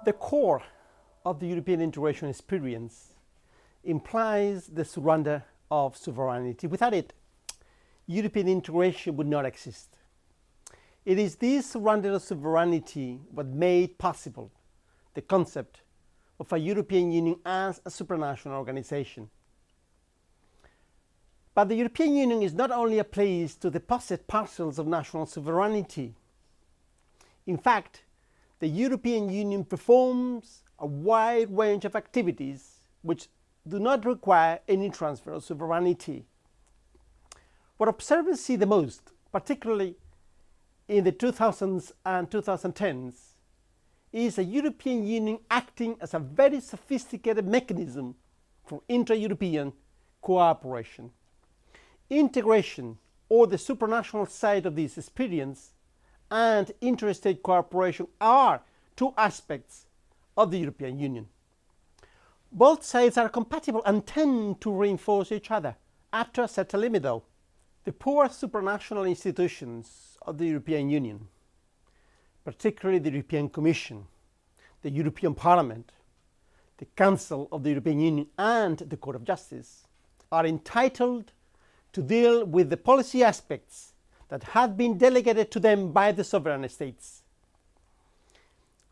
The core of the European integration experience implies the surrender of sovereignty. Without it, European integration would not exist. It is this surrender of sovereignty what made possible the concept of a European Union as a supranational organization. But the European Union is not only a place to deposit parcels of national sovereignty. In fact, the European Union performs a wide range of activities which do not require any transfer of sovereignty. What observers see the most, particularly in the 2000s and 2010s, is a European Union acting as a very sophisticated mechanism for intra-European cooperation. Integration, or the supranational side of this experience, and interstate cooperation are two aspects of the European Union. Both sides are compatible and tend to reinforce each other, up to a certain limit though. The poor supranational institutions of the European Union, particularly the European Commission, the European Parliament, the Council of the European Union, and the Court of Justice, are entitled to deal with the policy aspects that have been delegated to them by the sovereign states.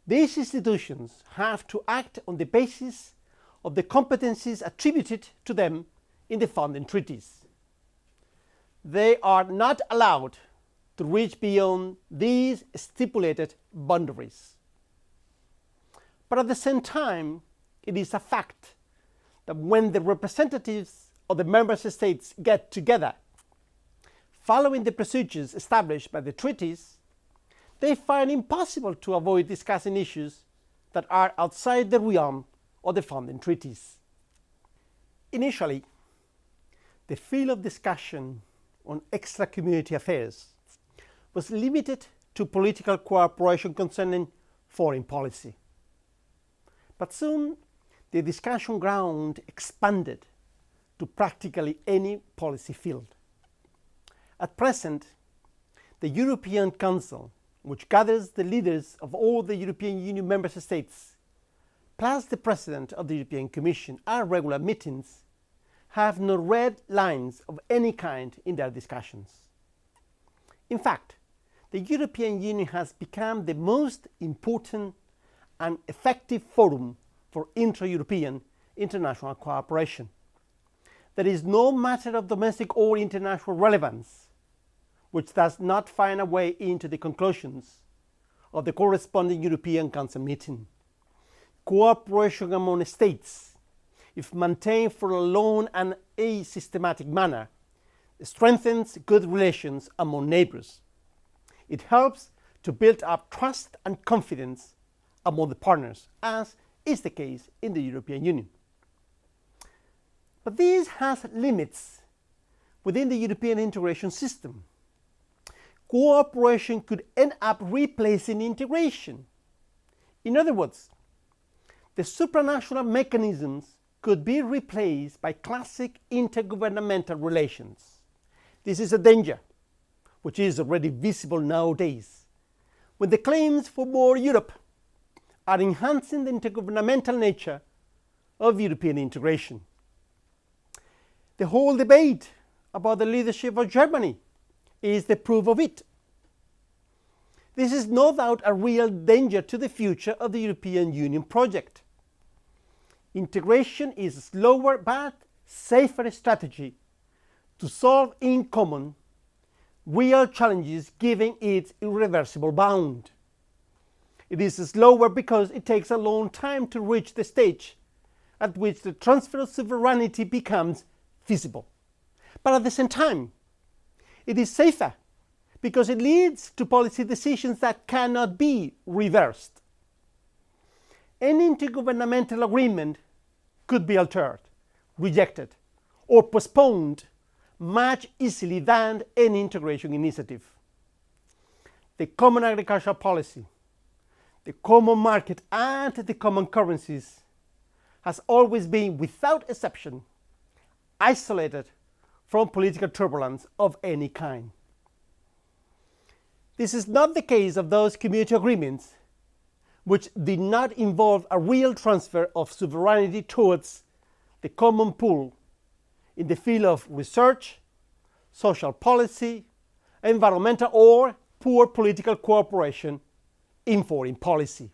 These institutions have to act on the basis of the competencies attributed to them in the founding treaties. They are not allowed to reach beyond these stipulated boundaries. But at the same time, it is a fact that when the representatives of the member states get together, following the procedures established by the treaties, they find it impossible to avoid discussing issues that are outside the realm of the founding treaties. Initially, the field of discussion on extra-community affairs was limited to political cooperation concerning foreign policy. But soon, the discussion ground expanded to practically any policy field. At present, the European Council, which gathers the leaders of all the European Union member states, plus the President of the European Commission at regular meetings, have no red lines of any kind in their discussions. In fact, the European Union has become the most important and effective forum for intra-European international cooperation. There is no matter of domestic or international relevance which does not find a way into the conclusions of the corresponding European Council meeting. Cooperation among states, if maintained for a long and a systematic manner, strengthens good relations among neighbors. It helps to build up trust and confidence among the partners, as is the case in the European Union. But this has limits within the European integration system. Cooperation could end up replacing integration. In other words, the supranational mechanisms could be replaced by classic intergovernmental relations. This is a danger, which is already visible nowadays, when the claims for more Europe are enhancing the intergovernmental nature of European integration. The whole debate about the leadership of Germany is the proof of it. This is no doubt a real danger to the future of the European Union project. Integration is a slower but safer strategy to solve in common real challenges given its irreversible bound. It is slower because it takes a long time to reach the stage at which the transfer of sovereignty becomes feasible. But at the same time, it is safer because it leads to policy decisions that cannot be reversed. Any intergovernmental agreement could be altered, rejected, or postponed much easily than any integration initiative. The common agricultural policy, the common market, and the common currencies has always been, without exception, isolated from political turbulence of any kind. This is not the case of those community agreements which did not involve a real transfer of sovereignty towards the common pool in the field of research, social policy, environmental or poor political cooperation in foreign policy.